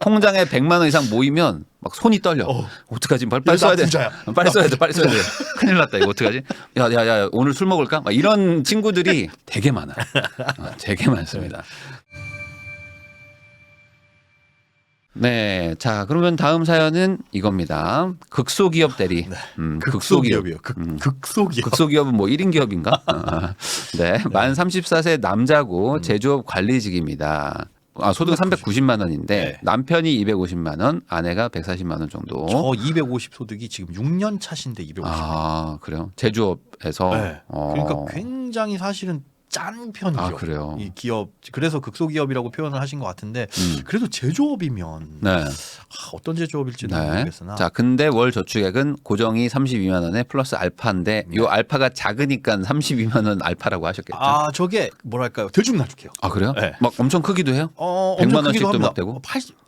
통장에 100만 원 이상 모이면 막 손이 떨려. 어떡하지? 빨리 써야 돼. 빨리 써야 돼. 빨리 써야 돼. 큰일 났다. 이거 어떡하지? 야, 오늘 술 먹을까? 막 이런 친구들이 되게 많아. 되게 많습니다. 네. 자, 그러면 다음 사연은 이겁니다. 극소기업 대리. 극소기업이요. 극소기업. 극소기업은 뭐 1인 기업인가? 네. 만 34세 남자고 제조업 관리직입니다. 소득은 390만 원인데 네. 남편이 250만 원, 아내가 140만 원 정도. 저 250 소득이 지금 6년 차신데 250. 그래요? 제조업에서. 네. 그러니까 굉장히 사실은 짠 편이죠. 그래요? 이 기업. 그래서 극소기업이라고 표현을 하신 것 같은데 그래도 제조업이면 네. 어떤 제조업일지는 네. 모르겠으나. 자, 근데 월 저축액은 고정이 32만 원에 플러스 알파인데 이 알파가 작으니까 32만 원 알파라고 하셨겠죠? 저게 뭐랄까요? 들쭉날쭉해요. 그래요? 네. 막 엄청 크기도 해요? 100만 엄청 원씩도 크기도 합니다. 막 되고?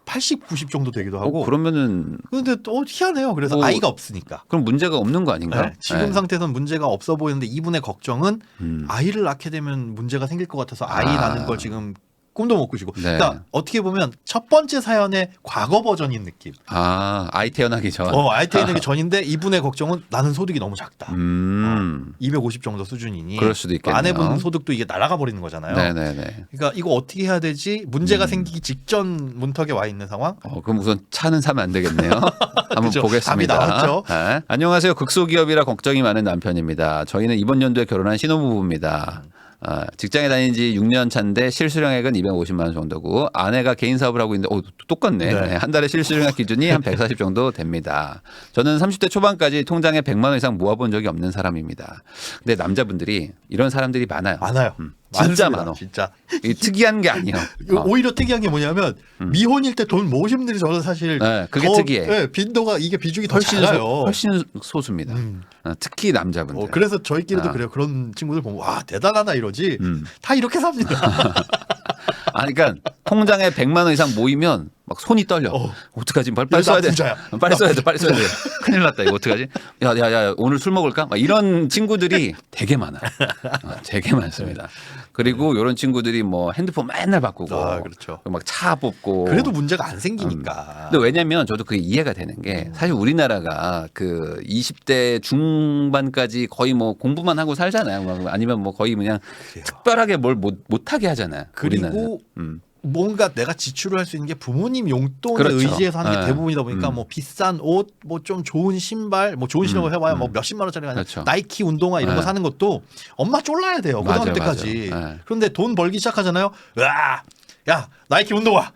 80, 90 정도 되기도 하고. 그러면은 근데 또 희한해요. 그래서 아이가 없으니까. 그럼 문제가 없는 거 아닌가? 네, 지금 상태에서는 문제가 없어 보이는데 이분의 걱정은 아이를 낳게 되면 문제가 생길 것 같아서 아이 낳는 걸 지금 꿈도 못 꾸시고. 네. 그러니까 어떻게 보면 첫 번째 사연의 과거 버전인 느낌. 아이 태어나기 전. 아이 태어나기 전인데 이분의 걱정은 나는 소득이 너무 작다. 250 정도 수준이니. 그럴 수도 있겠네요. 아내분 소득도 이게 날아가 버리는 거잖아요. 네네네. 그러니까 이거 어떻게 해야 되지? 문제가 생기기 직전 문턱에 와 있는 상황. 그럼 우선 차는 사면 안 되겠네요. 한번 그죠? 보겠습니다. 답이 나왔죠. 네. 안녕하세요. 극소기업이라 걱정이 많은 남편입니다. 저희는 이번 연도에 결혼한 신혼부부입니다. 직장에 다닌 지 6년 차인데 실수령액은 250만 원 정도고 아내가 개인 사업을 하고 있는데 똑같네. 네. 네, 한 달에 실수령액 기준이 한 140 정도 됩니다. 저는 30대 초반까지 통장에 100만 원 이상 모아본 적이 없는 사람입니다. 근데 남자분들이 이런 사람들이 많아요. 많아요. 진짜 많습니다. 많아. 진짜. 이게 특이한 게 아니에요. 오히려 특이한 게 뭐냐면 미혼일 때 돈 모으신 분들이 저는 사실 네, 그게 특이해. 네, 빈도가 이게 비중이 덜 작아요. 훨씬 소수입니다. 특히 남자분들. 그래서 저희끼리도 그래요. 그런 친구들 보면 와 대단하다 이러지. 다 이렇게 삽니다. 그러니까 통장에 100만 원 이상 모이면 막 손이 떨려. 어떡하지? 빨리 써야 돼. 부자야. 빨리 써야 돼. 빨리 써야 돼. 큰일 났다. 이거 어떡하지? 야, 오늘 술 먹을까? 막 이런 친구들이 되게 많아. 되게 많습니다. 그리고 이런 친구들이 뭐 핸드폰 맨날 바꾸고 그렇죠. 막 차 뽑고 그래도 문제가 안 생기니까. 근데 왜냐면 저도 그게 이해가 되는 게 사실 우리나라가 그 20대 중반까지 거의 뭐 공부만 하고 살잖아요. 아니면 뭐 거의 그냥 특별하게 뭘 못하게 하잖아요. 그리고 뭔가 내가 지출을 할 수 있는 게 부모님 용돈을 그렇죠. 의지해서 하는 게 네. 대부분이다 보니까 뭐 비싼 옷, 뭐 좀 좋은 신발, 뭐 좋은 신발 해봐야 뭐 몇십만 원짜리가 아니라 그렇죠. 나이키 운동화 이런 거 사는 것도 엄마 쫄라야 돼요. 고등학교 때까지. 맞아요. 그런데 돈 벌기 시작하잖아요. 야 나이키 운동화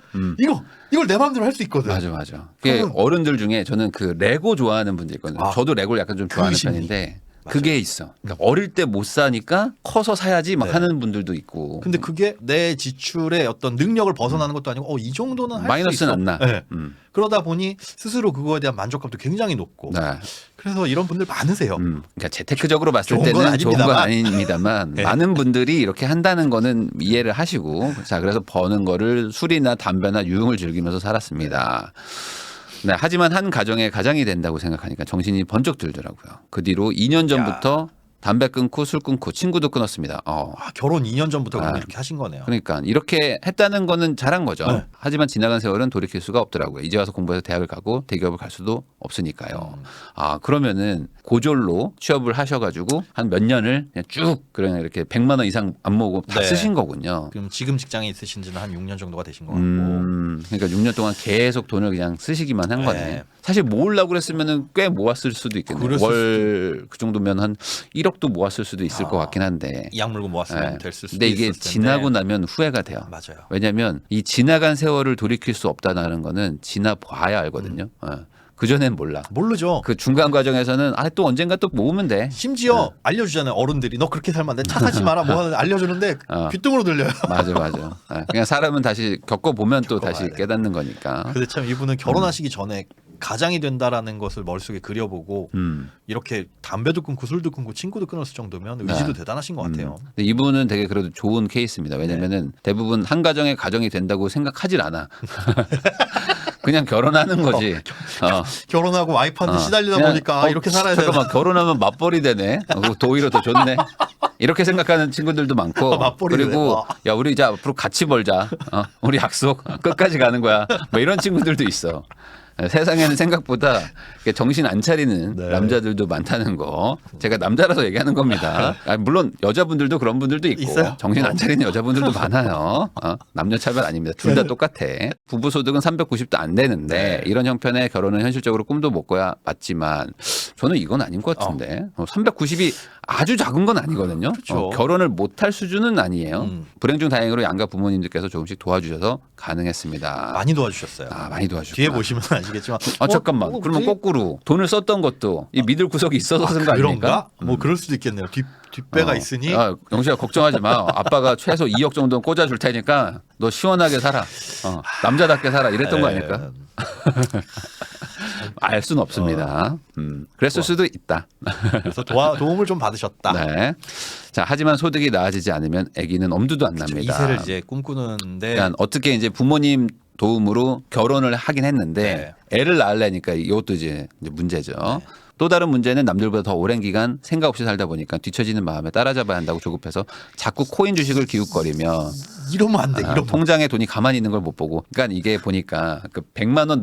이걸 내 마음대로 할 수 있거든. 맞아. 그게 어른들 중에 저는 그 레고 좋아하는 분들 있거든요. 저도 레고를 약간 좀 좋아하는 심리. 편인데 그게 있어. 그러니까 어릴 때 못 사니까 커서 사야지 막 하는 분들도 있고. 근데 그게 내 지출의 어떤 능력을 벗어나는 것도 아니고 이 정도는 할 수 있어. 마이너스는 안 나. 네. 그러다 보니 스스로 그거에 대한 만족감도 굉장히 높고. 네. 그래서 이런 분들 많으세요. 그러니까 재테크적으로 봤을 좋은 건 때는 좋은 건 아닙니다만. 아닙니다만 네. 많은 분들이 이렇게 한다는 거는 이해를 하시고 자 그래서 버는 거를 술이나 담배나 유흥을 즐기면서 살았습니다. 네, 하지만 한 가정의 가장이 된다고 생각하니까 정신이 번쩍 들더라고요. 그 뒤로 2년 전부터 담배 끊고 술 끊고 친구도 끊었습니다. 결혼 2년 전부터 그럼 이렇게 하신 거네요. 그러니까 이렇게 했다는 거는 잘한 거죠. 네. 하지만 지나간 세월은 돌이킬 수가 없더라고요. 이제 와서 공부해서 대학을 가고 대기업을 갈 수도 없으니까요. 그러면은 고졸로 취업을 하셔가지고 한 몇 년을 그냥 쭉 그냥 이렇게 100만 원 이상 안 모으고 다 네. 쓰신 거군요. 그럼 지금 직장에 있으신 지는 한 6년 정도가 되신 것 같고. 그러니까 6년 동안 계속 돈을 그냥 쓰시기만 한 거네. 네. 사실 모으려고 그랬으면은 꽤 모았을 수도 있겠네요. 월 그 정도면 한 1억도 모았을 수도 있을 것 같긴 한데. 이악 물고 모았으면 됐을 수도 근데 이게 있었을 텐데. 지나고 나면 후회가 돼요. 맞아요. 왜냐하면 이 지나간 세월을 돌이킬 수 없다는 거는 지나봐야 알거든요. 그전엔 몰라. 모르죠. 그 중간 과정에서는 또 언젠가 또 모으면 돼. 심지어 알려주잖아요. 어른들이 너 그렇게 살면 안 돼. 차 사지 마라. 뭐 하는 알려주는데 귓등으로 들려요. 맞아. 그냥 사람은 다시 겪어보면 또 다시 돼. 깨닫는 거니까. 근데 참 이분은 결혼하시기 전에 가장이 된다라는 것을 머릿속에 그려보고 이렇게 담배도 끊고 술도 끊고 친구도 끊었을 정도면 의지도 대단하신 것 같아요. 근데 이분은 되게 그래도 좋은 케이스입니다. 왜냐면은 대부분 한 가정의 가정이 된다고 생각하질 않아. 그냥 결혼하는 거지. 결혼하고 와이프한테 시달리다 보니까 이렇게 살아야 되나. 잠깐만 결혼하면 맞벌이 되네. 또 오히려 더 좋네. 이렇게 생각하는 친구들도 많고 맞벌이를 그리고 해. 야 우리 이제 앞으로 같이 벌자. 우리 약속 끝까지 가는 거야. 뭐 이런 친구들도 있어. 세상에는 생각보다 정신 안 차리는 네. 남자들도 많다는 거 제가 남자라서 얘기하는 겁니다. 물론 여자분들도 그런 분들도 있고 있어요? 정신 안 차리는 여자분들도 많아요. 남녀 차별 아닙니다. 둘 다 똑같아. 부부 소득은 390도 안 되는데 네. 이런 형편의 결혼은 현실적으로 꿈도 못 꿔야 맞지만 저는 이건 아닌 것 같은데 390이 아주 작은 건 아니거든요. 그렇죠. 결혼을 못할 수준은 아니에요. 음. 불행 중 다행으로 양가 부모님들께서 조금씩 도와주셔서 가능했습니다. 많이 도와주셨어요. 많이 도와주셨구나. 뒤에 보시면 아시겠지만 잠깐만. 그러면 거꾸로 돈을 썼던 것도 이 믿을 구석이 있어서 쓴 거 아닙니까? 그런가? 뭐 그럴 수도 있겠네요. 뒷배가 있으니 영식아 걱정하지 마. 아빠가 최소 2억 정도는 꽂아줄 테니까 너 시원하게 살아. 남자답게 살아. 이랬던 거 아닐까? 알 수는 없습니다. 그랬을 수도 있다. 그래서 도움을 좀 받으셨다. 네. 자, 하지만 소득이 나아지지 않으면 아기는 엄두도 안 납니다. 2세를 이제 꿈꾸는데 그러니까 어떻게 이제 부모님 도움으로 결혼을 하긴 했는데 애를 낳으려니까 이것도 이제 문제죠. 또 다른 문제는 남들보다 더 오랜 기간 생각 없이 살다 보니까 뒤처지는 마음에 따라잡아야 한다고 조급해서 자꾸 코인 주식을 기웃거리며 이러면 안 돼. 이러면 통장에 돈이 가만히 있는 걸 못 보고 그러니까 이게 보니까 그 100만 원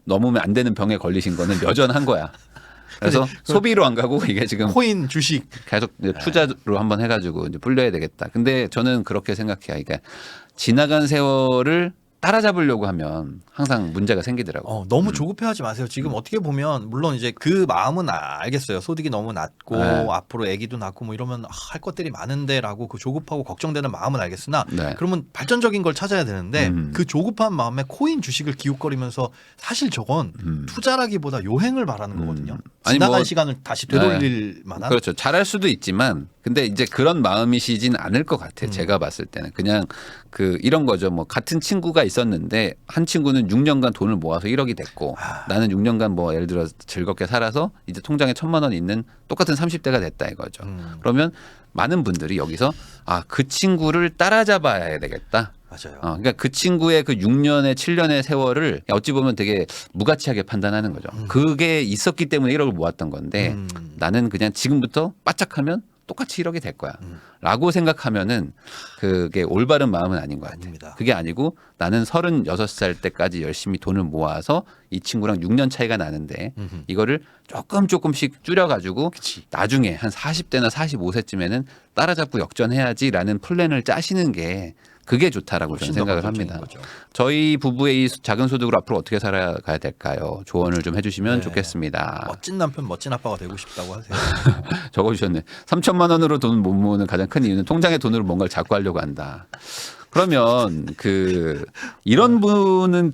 넘으면 안 되는 병에 걸리신 거는 여전한 거야. 그래서 소비로 안 가고 이게 지금 코인 주식 계속 이제 투자로 한번 해가지고 이제 불려야 되겠다. 근데 저는 그렇게 생각해요. 그러니까 지나간 세월을 따라잡으려고 하면 항상 문제가 생기더라고요. 너무 조급해하지 마세요. 지금 어떻게 보면 물론 이제 그 마음은 알겠어요. 소득이 너무 낮고 네. 앞으로 아기도 낳고 뭐 이러면 할 것들이 많은데라고 그 조급하고 걱정되는 마음은 알겠으나 네. 그러면 발전적인 걸 찾아야 되는데 그 조급한 마음에 코인 주식을 기웃거리면서 사실 저건 투자라기보다 요행을 바라는 거거든요. 아니, 지나간 뭐, 시간을 다시 되돌릴 만한 그렇죠. 잘할 수도 있지만 근데 이제 그런 마음이시진 않을 것 같아요. 제가 봤을 때는 그냥 이런 거죠. 뭐 같은 친구가 있었는데 한 친구는 6년간 돈을 모아서 1억이 됐고 나는 6년간 뭐 예를 들어 즐겁게 살아서 이제 통장에 1,000만 원 있는 똑같은 30대가 됐다 이거죠. 그러면 많은 분들이 여기서 그 친구를 따라잡아야 되겠다. 맞아요. 그러니까 그 친구의 그 6년의 7년의 세월을 어찌 보면 되게 무가치하게 판단하는 거죠. 그게 있었기 때문에 1억을 모았던 건데 나는 그냥 지금부터 바짝하면 똑같이 1억이 될 거야. 라고 생각하면은 그게 올바른 마음은 아닌 것 같아요. 아닙니다. 그게 아니고 나는 36살 때까지 열심히 돈을 모아서 이 친구랑 6년 차이가 나는데 이거를 조금씩 줄여가지고 나중에 한 40대나 45세쯤에는 따라잡고 역전해야지라는 플랜을 짜시는 게 그게 좋다라고 저는 훨씬 더 생각을 건설적인 합니다. 거죠. 저희 부부의 이 작은 소득으로 앞으로 어떻게 살아가야 될까요? 조언을 좀 해주시면 네. 좋겠습니다. 멋진 남편, 멋진 아빠가 되고 싶다고 하세요. 적어주셨네. 3천만 원으로 돈 못 모으는 가장 큰 이유는 통장에 돈으로 뭔가를 자꾸 하려고 한다. 그러면 이런 분은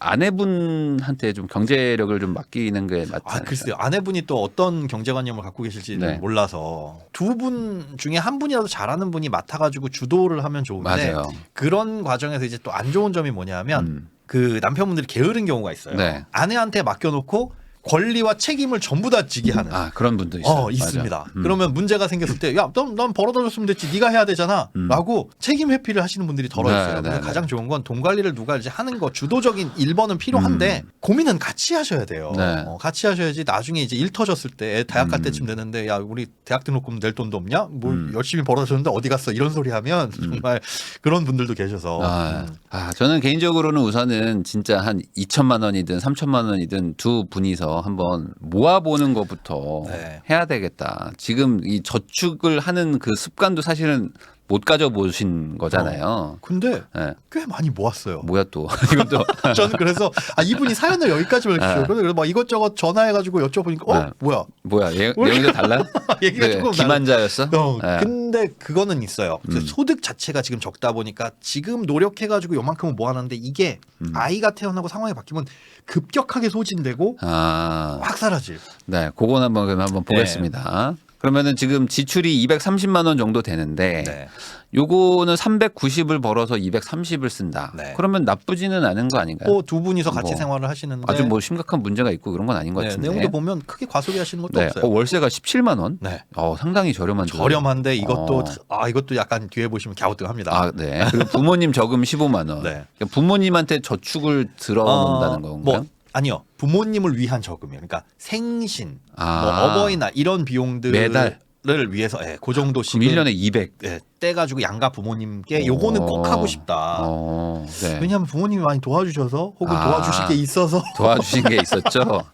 아내분한테 좀 경제력을 좀 맡기는 게 맞지 않을까? 글쎄요. 아내분이 또 어떤 경제관념을 갖고 계실지는 네. 몰라서 두 분 중에 한 분이라도 잘하는 분이 맡아가지고 주도를 하면 좋은데 맞아요. 그런 과정에서 이제 또 안 좋은 점이 뭐냐면 그 남편분들이 게으른 경우가 있어요. 네. 아내한테 맡겨놓고 권리와 책임을 전부 다 지게 하는. 그런 분도 있어요. 있습니다. 맞아. 그러면 문제가 생겼을 때, 야, 넌 벌어다 줬으면 됐지. 네가 해야 되잖아. 라고 책임 회피를 하시는 분들이 덜어 있어요. 네, 그래서 네, 가장 좋은 건 돈 관리를 누가 이제 하는 거, 주도적인 1번은 필요한데 고민은 같이 하셔야 돼요. 네. 같이 하셔야지 나중에 이제 일 터졌을 때 애 대학 갈 때쯤 되는데, 야, 우리 대학 등록금 낼 돈도 없냐? 뭘 열심히 벌어다 줬는데 어디 갔어? 이런 소리 하면 정말 그런 분들도 계셔서. 저는 개인적으로는 우선은 진짜 한 2천만 원이든 3천만 원이든 두 분이서 한번 모아보는 것부터 네. 해야 되겠다. 지금 이 저축을 하는 그 습관도 사실은 못 가져보신 거잖아요. 근데 네. 꽤 많이 모았어요. 뭐야 또 이것도 저는 그래서 이분이 사연을 여기까지만 해주셔요. 그래서 막 이것저것 전화해가지고 여쭤보니까 뭐야 내용이 좀 달라? 얘기가 조금 기만자였어? 네. 근데 그거는 있어요. 소득 자체가 지금 적다 보니까 지금 노력해가지고 요만큼은 모아놨는데 이게 아이가 태어나고 상황이 바뀌면 급격하게 소진되고 확 사라질. 네, 그건 한번 보겠습니다. 그러면은 지금 지출이 230만 원 정도 되는데 네. 요거는 390을 벌어서 230을 쓴다. 네. 그러면 나쁘지는 않은 거 아닌가요? 두 분이서 같이 생활을 하시는데 아주 심각한 문제가 있고 그런 건 아닌 것 같은데. 내용도 보면 크게 과소비하시는 것도 네. 없어요. 월세가 17만 원? 네. 상당히 저렴한데. 저렴한데 이것도 이것도 약간 뒤에 보시면 갸우뚱합니다. 네. 그리고 부모님 저금 15만 원. 네. 그러니까 부모님한테 저축을 들어놓는다는 건가요? 아니요. 부모님을 위한 저금이요. 그러니까 생신, 뭐 어버이날 이런 비용들 매달? 를 위해서 그 정도씩 그럼 1년에 200. 떼가지고 양가 부모님께 요거는 꼭 하고 싶다. 네. 왜냐하면 부모님이 많이 도와주셔서 혹은 도와주실 게 있어서 도와주신 게 있었죠.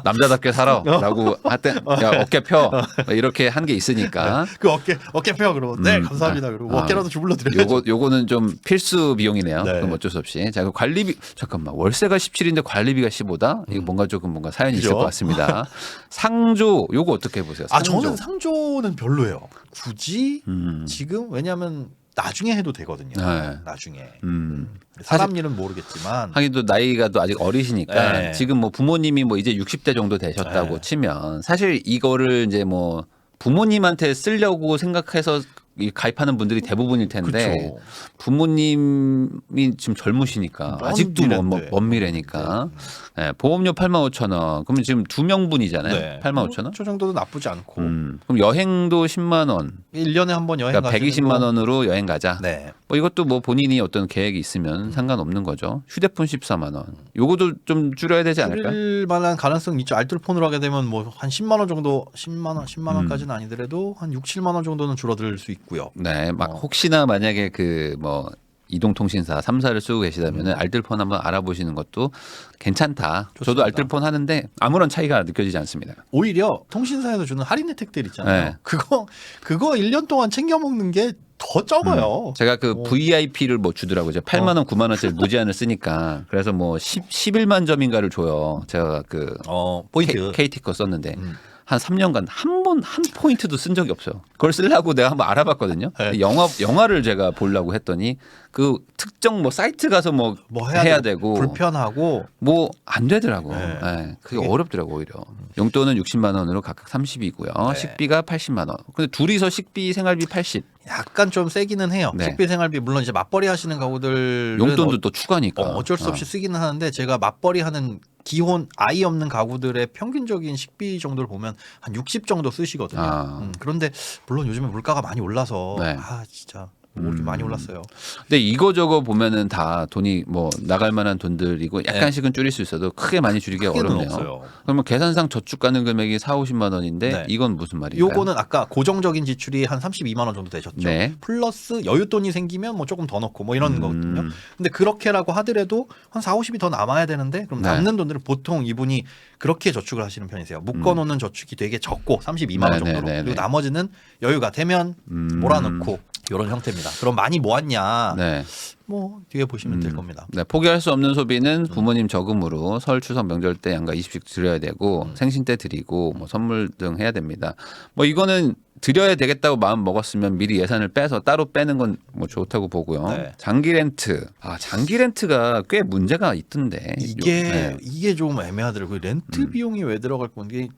남자답게 살아라고 할때 어깨 펴 이렇게 한 게 있으니까. 그 어깨 펴 그러면 네 감사합니다. 그리고 어깨라도 주물러 드려야죠. 요거는 좀 필수 비용이네요. 네. 그럼 어쩔 수 없이. 자, 그 관리비 잠깐만 월세가 17인데 관리비가 15다? 이거 뭔가 사연이 있을 그죠? 것 같습니다. 상조 요거 어떻게 보세요? 상조. 저는 상조는 별로예요. 굳이 지금 왜냐하면 나중에 해도 되거든요. 네. 나중에. 사실- 일은 모르겠지만 하긴 또 나이가 또 아직 어리시니까 네. 지금 뭐 부모님이 뭐 이제 60대 정도 되셨다고 네. 치면 사실 이거를 이제 뭐 부모님한테 쓰려고 생각해서 이 가입하는 분들이 대부분일 텐데 그쵸. 부모님이 지금 젊으시니까 먼 아직도 미래인데. 먼 미래니까 네, 보험료 85,000원 그러면 지금 2명분이잖아요. 네. 85,000원? 저 정도도 나쁘지 않고 그럼 여행도 10만 원. 1년에 한 번 여행 그러니까 가시는 120만 원으로 여행 가자. 네. 뭐 이것도 뭐 본인이 어떤 계획이 있으면 상관없는 거죠. 휴대폰 14만 원. 요거도 좀 줄여야 되지 않을까? 줄일 만한 가능성이 있죠. 알뜰폰으로 하게 되면 뭐 한 10만 원 정도 10만 원까지는 아니더라도 한 6, 7만 원 정도는 줄어들 수 있고요. 네, 막 혹시나 만약에 그 뭐 이동통신사 3사를 쓰고 계시다면 알뜰폰 한번 알아보시는 것도 괜찮다. 저도 좋습니다. 알뜰폰 하는데 아무런 차이가 느껴지지 않습니다. 오히려 통신사에서 주는 할인 혜택들 있잖아요. 네. 그거 1년 동안 챙겨 먹는 게 더 적어요. 제가 그 VIP를 뭐 주더라고요. 8만 원, 9만 원짜리 무제한을 쓰니까 그래서 뭐 11만 점인가를 줘요. 제가 그 포인트. KT 거 썼는데 한 3년간 한 포인트도 쓴 적이 없어요. 그걸 쓰려고 내가 한번 알아봤거든요. 네. 영화를 제가 보려고 했더니 그 특정 뭐 사이트 가서 뭐 해야 되고 불편하고 뭐 안 되더라고. 네. 네. 그게 어렵더라고 오히려. 용돈은 60만 원으로 각각 30이고요. 네. 식비가 80만 원. 근데 둘이서 식비 생활비 80. 약간 좀 세기는 해요. 네. 식비 생활비 물론 이제 맞벌이 하시는 가구들 용돈도 또 추가니까. 어쩔 수 없이 쓰기는 하는데 제가 맞벌이 하는 기혼 아이 없는 가구들의 평균적인 식비 정도를 보면 한 60 정도 쓰시거든요. 그런데 물론 요즘에 물가가 많이 올라서 네. 진짜 오르기 많이 올랐어요. 근데 이거저거 보면은 다 돈이 뭐 나갈 만한 돈들이고 약간씩은 줄일 수 있어도 크게 많이 줄이기가 크게는 어렵네요. 없어요. 그러면 계산상 저축 가능 금액이 4, 50만 원인데 네. 이건 무슨 말인가요? 요거는 아까 고정적인 지출이 한 32만 원 정도 되셨죠. 네. 플러스 여윳돈이 생기면 뭐 조금 더 넣고 뭐 이런 거거든요. 근데 그렇게라고 하더라도 한 4, 50이 더 남아야 되는데 그럼 네. 남는 돈들은 보통 이분이 그렇게 저축을 하시는 편이세요. 묶어놓는 저축이 되게 적고 32만 원 정도로. 네. 그리고 나머지는 여유가 되면 몰아넣고 이런 형태입니다. 그럼 많이 모았냐? 네. 뭐 뒤에 보시면 될 겁니다. 네, 포기할 수 없는 소비는 부모님 저금으로 설, 추석, 명절 때 양가 20씩 드려야 되고 생신 때 드리고 뭐 선물 등 해야 됩니다. 뭐 이거는 드려야 되겠다고 마음 먹었으면 미리 예산을 빼서 따로 빼는 건 뭐 좋다고 보고요. 네. 장기 렌트. 장기 렌트가 꽤 문제가 있던데. 이게 좀 애매하더라고요. 렌트 비용이 왜 들어갈 건지.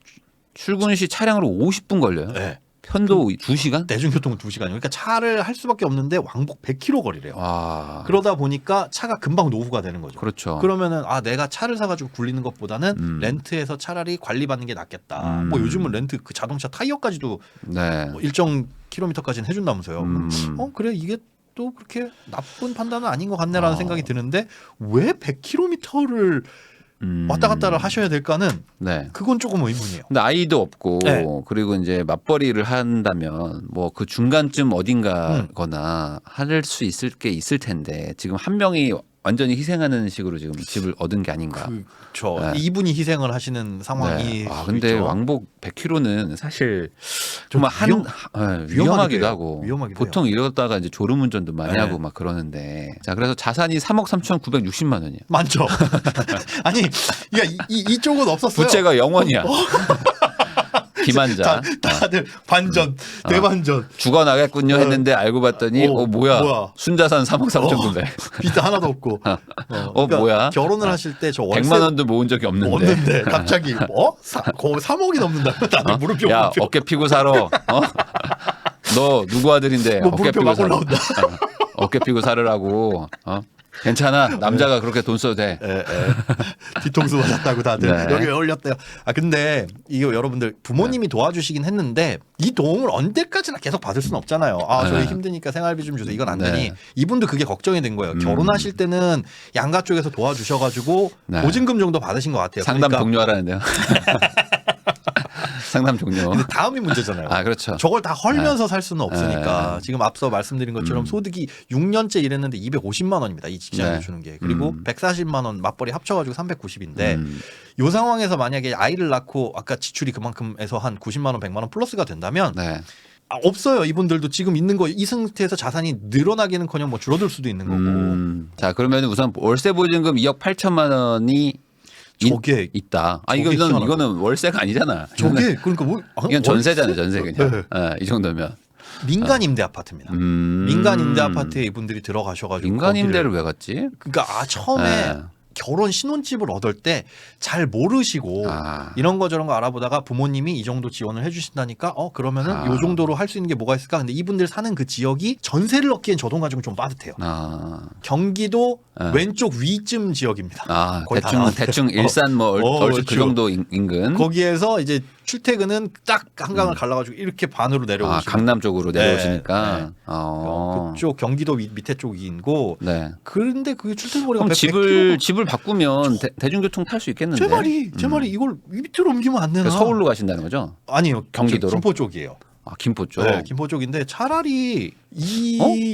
출근 시 차량으로 50분 걸려요. 네. 편도 2시간? 대중교통은 2시간이요. 그러니까 차를 할 수밖에 없는데 왕복 100km 거리래요. 와. 그러다 보니까 차가 금방 노후가 되는 거죠. 그렇죠. 그러면은 내가 차를 사가지고 굴리는 것보다는 렌트해서 차라리 관리받는 게 낫겠다. 뭐 요즘은 렌트 그 자동차 타이어까지도 네. 뭐 일정 킬로미터까지는 해준다면서요. 그래 이게 또 그렇게 나쁜 판단은 아닌 것 같네라는 생각이 드는데 왜 100km를 왔다 갔다를 하셔야 될까는 네. 그건 조금 의문이에요. 근데 아이도 없고 네. 그리고 이제 맞벌이를 한다면 뭐 그 중간쯤 어딘가거나 할 수 있을 게 있을 텐데 지금 한 명이 완전히 희생하는 식으로 지금 집을 얻은 게 아닌가. 그렇죠. 네. 이분이 희생을 하시는 상황이. 네. 근데 있죠. 왕복 100km는 사실 좀 정말 위험하기도 하고 위험하기도 보통 이러다가 이제 졸음운전도 많이 네. 하고 막 그러는데 자 그래서 자산이 3억 3,960만 원이에요. 많죠. 아니, 이쪽은 없었어요. 부채가 0원이야. 기만자. 다들 반전, 대반전. 죽어나겠군요 했는데 알고 봤더니 뭐야. 순자산 3억 3,900. 빚도 하나도 없고. 그러니까 뭐야. 결혼을 하실 때 저 월세 100만 원도 모은 적이 없는데. 갑자기 3억이 넘는다. 다들 무릎표. 야 어깨 피고 살아. 너 누구 아들인데 뭐 어깨 무릎표 피고 막 살아. 올라온다. 어깨 피고 살으라고. 괜찮아. 남자가 그렇게 돈 써도 돼. 뒤통수 맞았다고 다들 네. 여기 올렸대요. 근데 이거 여러분들 부모님이 도와주시긴 했는데 이 도움을 언제까지나 계속 받을 수는 없잖아요. 저희 힘드니까 생활비 좀 주세요. 이건 안 되니. 이분도 그게 걱정이 된 거예요. 결혼하실 때는 양가 쪽에서 도와주셔가지고 보증금 정도 받으신 것 같아요. 상담 그러니까 독려하라는데요. 상담 종료. 근데 다음이 문제잖아요. 아 그렇죠. 저걸 다 헐면서 살 수는 없으니까 네. 지금 앞서 말씀드린 것처럼 소득이 6년째 일했는데 250만 원입니다. 이 직장에서 네. 주는 게. 그리고 140만 원 맞벌이 합쳐가지고 390인데 이 상황에서 만약에 아이를 낳고 아까 지출이 그만큼에서 한 90만 원, 100만 원 플러스가 된다면 네. 없어요. 이분들도 지금 있는 거 이 상태에서 자산이 늘어나기는커녕 뭐 줄어들 수도 있는 거고. 자 그러면 우선 월세 보증금 2억 8천만 원이 저게 있다. 아 저게 희한하다. 이거는 월세가 아니잖아. 저게 그러니까 뭐 이건 전세잖아요, 전세 그냥. 네. 이 정도면. 민간 임대 아파트입니다. 민간 임대 아파트에 이분들이 들어가셔가지고 민간 거기를- 임대를 왜 갔지? 그러니까 처음에 네. 결혼 신혼집을 얻을 때 잘 모르시고 이런 거 저런 거 알아보다가 부모님이 이 정도 지원을 해주신다니까 그러면은 요 정도로 할 수 있는 게 뭐가 있을까? 근데 이분들 사는 그 지역이 전세를 얻기엔 저동 가지고 좀 빠듯해요. 경기도 왼쪽 위쯤 지역입니다. 거의 다 나왔어요. 대충 일산 뭐 얼추 그 그렇죠. 정도 인근. 거기에서 이제 출퇴근은 딱 한강을 갈라가지고 이렇게 반으로 내려오시고 강남 쪽으로 내려오시니까. 네. 그쪽 경기도 밑에 쪽이고. 네. 그런데 그 출퇴근거리가 그럼 100km. 집을 바꾸면 대중교통 탈 수 있겠는데. 제 말이 이걸 밑으로 옮기면 안 되나? 그러니까 서울로 가신다는 거죠? 아니요, 경기도로? 김포 쪽이에요. 김포 쪽. 네, 김포 쪽인데 차라리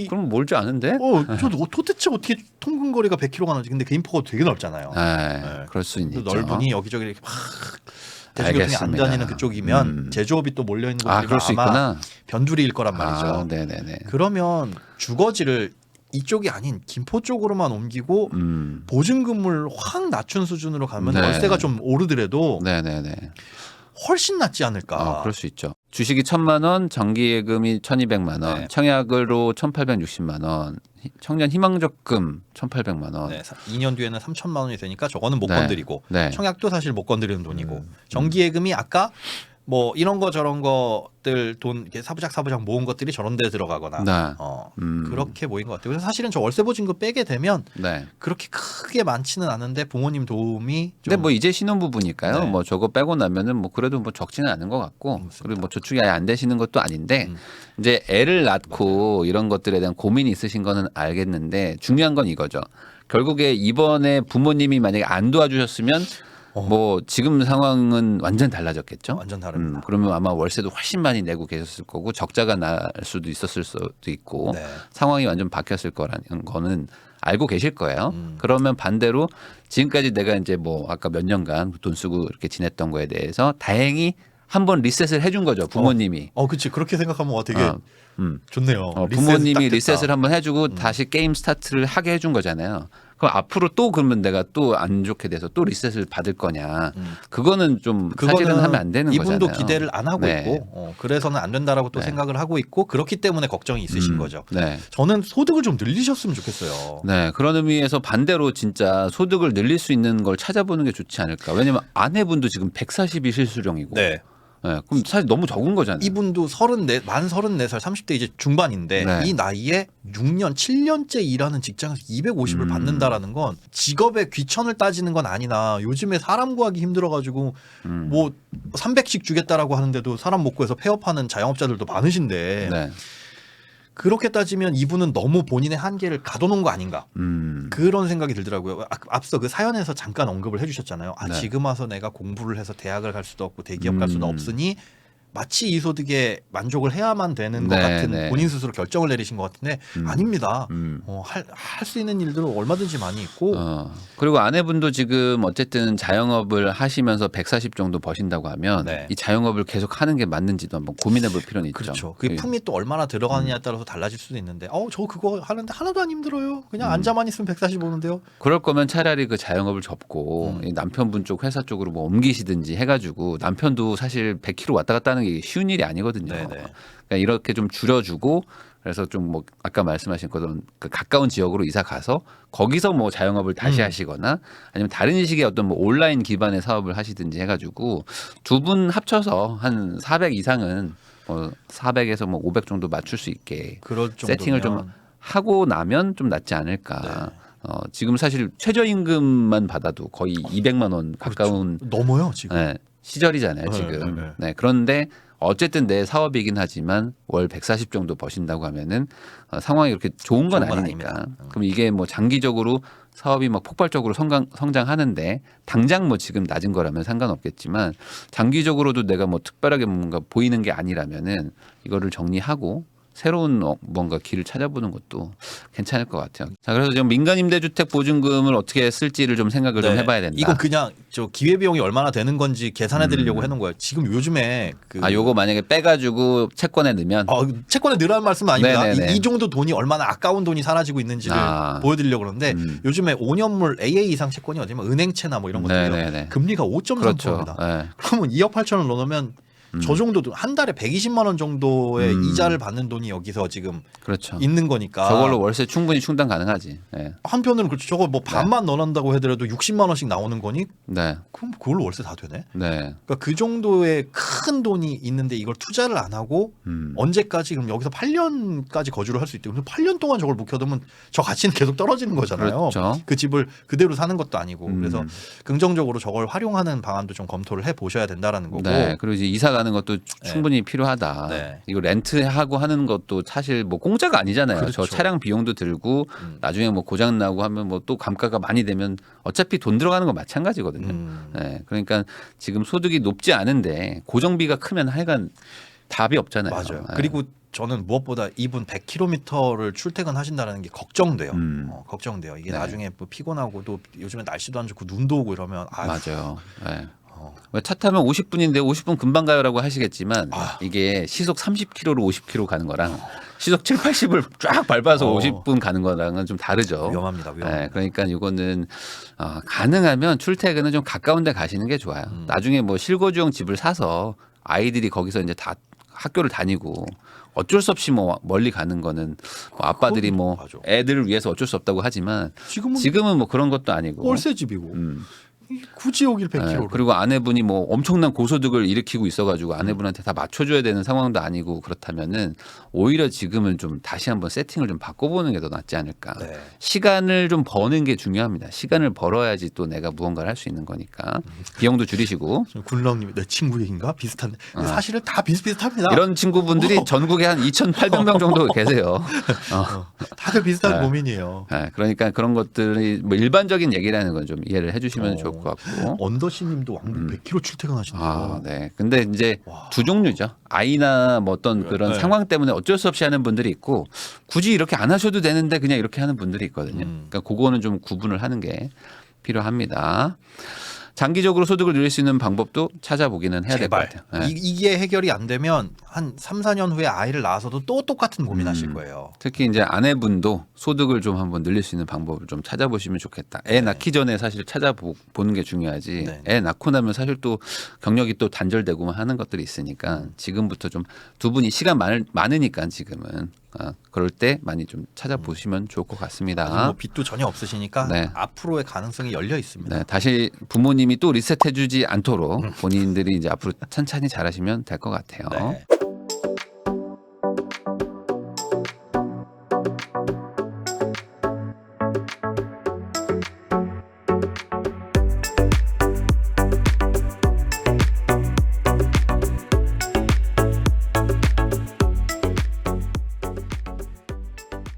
그럼 멀지 않은데? 저 도대체 어떻게 통근거리가 100km가 나지? 근데 김포가 되게 넓잖아요. 네. 그럴 수 있죠. 넓으니 여기저기 이렇게 막 대중교통이 안 알겠습니다. 다니는 그쪽이면 제조업이 또 몰려 있는 곳이 그럴 수 아마 있구나. 변두리일 거란 말이죠. 네네네. 그러면 주거지를 이쪽이 아닌 김포 쪽으로만 옮기고 보증금을 확 낮춘 수준으로 가면 네. 월세가 좀 오르더라도 네네네. 훨씬 낫지 않을까. 그럴 수 있죠. 주식이 1,000만 원, 정기예금이 1,200만 원, 네. 청약으로 1,860만 원, 청년 희망적금 1,800만 원. 네, 2년 뒤에는 3천만 원이 되니까 저거는 못 네. 건드리고 네. 청약도 사실 못 건드리는 돈이고 정기예금이 아까 뭐 이런 거 저런 것들 돈 이렇게 사부작 모은 것들이 저런 데 들어가거나 네. 그렇게 모인 것 같아요. 그래서 사실은 저 월세 보증금 빼게 되면 네. 그렇게 크게 많지는 않은데 부모님 도움이 좀 근데 뭐 이제 신혼부부니까요. 네. 뭐 저거 빼고 나면은 뭐 그래도 뭐 적지는 않은 것 같고 그리고 뭐 저축이 아예 안 되시는 것도 아닌데 이제 애를 낳고 이런 것들에 대한 고민이 있으신 거는 알겠는데 중요한 건 이거죠. 결국에 이번에 부모님이 만약에 안 도와주셨으면 뭐 지금 상황은 완전 달라졌겠죠. 완전 다릅니다. 그러면 아마 월세도 훨씬 많이 내고 계셨을 거고 적자가 날 수도 있었을 수도 있고 네. 상황이 완전 바뀌었을 거라는 거는 알고 계실 거예요. 그러면 반대로 지금까지 내가 이제 뭐 아까 몇 년간 돈 쓰고 이렇게 지냈던 거에 대해서 다행히 한번 리셋을 해준 거죠. 부모님이. 그치 그렇게 생각하면 되게 좋네요. 부모님이 딱 됐다. 리셋을 한번 해주고 다시 게임 스타트를 하게 해준 거잖아요. 그럼 앞으로 또 그러면 내가 또 안 좋게 돼서 또 리셋을 받을 거냐? 그거는 좀 사실은 하면 안 되는 이분도 거잖아요. 기대를 안 하고 네. 있고 그래서는 안 된다라고 또 생각을 하고 있고 그렇기 때문에 걱정이 있으신 거죠. 네. 저는 소득을 좀 늘리셨으면 좋겠어요. 네, 그런 의미에서 반대로 진짜 소득을 늘릴 수 있는 걸 찾아보는 게 좋지 않을까. 왜냐면 아내분도 지금 140이 실수령이고. 네. 네, 그럼 사실 너무 적은 거잖아요. 이분도 만 34살 30대 이제 중반인데 네. 이 나이에 6년 7년째 일하는 직장에서 250을 받는다라는 건 직업의 귀천을 따지는 건 아니나 요즘에 사람 구하기 힘들어가지고 뭐 300씩 주겠다라고 하는데도 사람 못 구해서 폐업하는 자영업자들도 많으신데 네. 그렇게 따지면 이분은 너무 본인의 한계를 가둬놓은 거 아닌가 그런 생각이 들더라고요. 앞서 그 사연에서 잠깐 언급을 해주셨잖아요. 네. 지금 와서 내가 공부를 해서 대학을 갈 수도 없고 대기업 갈 수도 없으니 마치 이 소득에 만족을 해야만 되는 것 네, 같은 네. 본인 스스로 결정을 내리신 것 같은데 아닙니다. 할 수 있는 일들은 얼마든지 많이 있고 그리고 아내분도 지금 어쨌든 자영업을 하시면서 140 정도 버신다고 하면 네. 이 자영업을 계속 하는 게 맞는지도 한번 고민해 볼 필요는 있죠. 그렇죠. 그 품이 또 얼마나 들어가느냐에 따라서 달라질 수도 있는데 저 그거 하는데 하나도 안 힘들어요. 그냥 앉아만 있으면 140 오는데요. 그럴 거면 차라리 그 자영업을 접고 이 남편분 쪽 회사 쪽으로 뭐 옮기시든지 해가지고 남편도 사실 100km 왔다 갔다 하는 게 쉬운 일이 아니거든요. 네네. 그러니까 이렇게 좀 줄여주고 그래서 좀 뭐 아까 말씀하신 것처럼 그 가까운 지역으로 이사 가서 거기서 뭐 자영업을 다시 하시거나 아니면 다른 식의 어떤 뭐 온라인 기반의 사업을 하시든지 해가지고 두 분 합쳐서 한 400 이상은 뭐 400에서 뭐 500 정도 맞출 수 있게 그럴 정도면 세팅을 좀 하고 나면 좀 낫지 않을까. 지금 사실 최저임금만 받아도 거의 200만 원 가까운 넘어요 지금. 네, 시절이잖아요 네, 지금. 네, 네. 네, 그런데 어쨌든 내 사업이긴 하지만 월 140 정도 버신다고 하면은 상황이 그렇게 좋은 건 좋은 건 아니니까. 아닙니다. 그럼 이게 뭐 장기적으로 사업이 막 폭발적으로 성장하는데 당장 뭐 지금 낮은 거라면 상관없겠지만 장기적으로도 내가 뭐 특별하게 뭔가 보이는 게 아니라면은 이거를 정리하고 새로운 뭔가 길을 찾아보는 것도 괜찮을 것 같아요. 자, 그래서 지금 민간 임대주택 보증금을 어떻게 쓸지를 좀 생각을 좀 해봐야 된다. 이건 그냥 저 기회비용이 얼마나 되는 건지 계산해 드리려고 해놓은 거예요. 지금 요즘에 요거 만약에 빼가지고 채권에 넣으면 채권에 넣으라는 말씀은 아닙니다. 네네네. 이 정도 돈이 얼마나 아까운 돈이 사라지고 있는지를 보여드리려고 그러는데 요즘에 5년물 AA 이상 채권이 어디면 은행채나 뭐 이런 것들이요. 네네네. 금리가 5.3%입니다. 그렇죠. 네. 그러면 2억 8천을 넣으면 저 정도 한 달에 120만 원 정도의 이자를 받는 돈이 여기서 지금 그렇죠. 있는 거니까 저걸로 월세 충분히 충당 가능하지. 네. 한편으로는 그렇죠. 저거 뭐 반만 넣는다고 해더라도 60만 원씩 나오는 거니 네. 그럼 그걸로 월세 다 되네. 네. 그러니까 그 정도의 큰 돈이 있는데 이걸 투자를 안 하고 언제까지 그럼 여기서 8년까지 거주를 할 수 있대요. 그럼 8년 동안 저걸 묵혀두면 저 가치는 계속 떨어지는 거잖아요. 그렇죠. 그 집을 그대로 사는 것도 아니고 그래서 긍정적으로 저걸 활용하는 방안도 좀 검토를 해 보셔야 된다라는 거고. 네. 그리고 이제 이사 가는 것도 충분히 필요하다. 네. 이거 렌트하고 하는 것도 사실 뭐 공짜가 아니잖아요. 그렇죠. 저 차량 비용도 들고 나중에 뭐 고장 나고 하면 뭐 또 감가가 많이 되면 어차피 돈 들어가는 건 마찬가지거든요. 네. 그러니까 지금 소득이 높지 않은데 고정비가 크면 하여간 답이 없잖아요. 맞아요. 네. 그리고 저는 무엇보다 이분 100km를 출퇴근하신다는 게 걱정돼요. 걱정돼요. 이게 네. 나중에 뭐 피곤하고 또 요즘에 날씨도 안 좋고 눈도 오고 이러면 맞아요. 네. 차 타면 50분인데 50분 금방 가요라고 하시겠지만 이게 시속 30km로 50km 가는 거랑 시속 7, 80을 쫙 밟아서 50분 가는 거랑은 좀 다르죠. 위험합니다. 네, 그러니까 이거는 가능하면 출퇴근은 좀 가까운 데 가시는 게 좋아요. 나중에 뭐 실거주용 집을 사서 아이들이 거기서 이제 다 학교를 다니고 어쩔 수 없이 뭐 멀리 가는 거는 뭐 아빠들이 뭐 맞아. 애들을 위해서 어쩔 수 없다고 하지만 지금은 뭐 그런 것도 아니고 월세집이고 굳이 여길 100km로. 네, 그리고 아내분이 뭐 엄청난 고소득을 일으키고 있어가지고 아내분한테 다 맞춰줘야 되는 상황도 아니고 그렇다면은 오히려 지금은 좀 다시 한번 세팅을 좀 바꿔보는 게 더 낫지 않을까. 네. 시간을 좀 버는 게 중요합니다. 시간을 벌어야지 또 내가 무언가를 할 수 있는 거니까 비용도 줄이시고. 군랑님이 내 친구 얘기인가 비슷한데 근데 사실은 다 비슷비슷합니다. 이런 친구분들이 전국에 한 2,800명 정도 계세요. 다들 비슷한 네. 고민이에요. 네, 그러니까 그런 것들이 뭐 일반적인 얘기라는 건 좀 이해를 해주시면 좋을 것 같고. 언더씨님도 왕복 100km 출퇴근하신다고. 네. 근데 이제 두 종류죠. 아이나 뭐 어떤 그런 네. 상황 때문에 어쩔 수 없이 하는 분들이 있고 굳이 이렇게 안 하셔도 되는데 그냥 이렇게 하는 분들이 있거든요. 그러니까 그거는 좀 구분을 하는 게 필요합니다. 장기적으로 소득을 늘릴 수 있는 방법도 찾아보기는 해야 될 것 제발 같아요. 네. 이게 해결이 안 되면 한 3, 4년 후에 아이를 낳아서도 또 똑같은 고민하실 거예요. 특히 이제 아내분도 소득을 좀 한번 늘릴 수 있는 방법을 좀 찾아보시면 좋겠다. 애 낳기 전에 사실 찾아보는 게 중요하지. 네. 애 낳고 나면 사실 또 경력이 또 단절되고 하는 것들이 있으니까 지금부터 좀 두 분이 시간 많으니까 지금은 그럴 때 많이 좀 찾아보시면 좋을 것 같습니다. 아직 뭐 빚도 전혀 없으시니까 네. 앞으로의 가능성이 열려 있습니다. 네, 다시 부모님이 또 리셋해주지 않도록 본인들이 이제 앞으로 천천히 잘하시면 될 것 같아요. 네.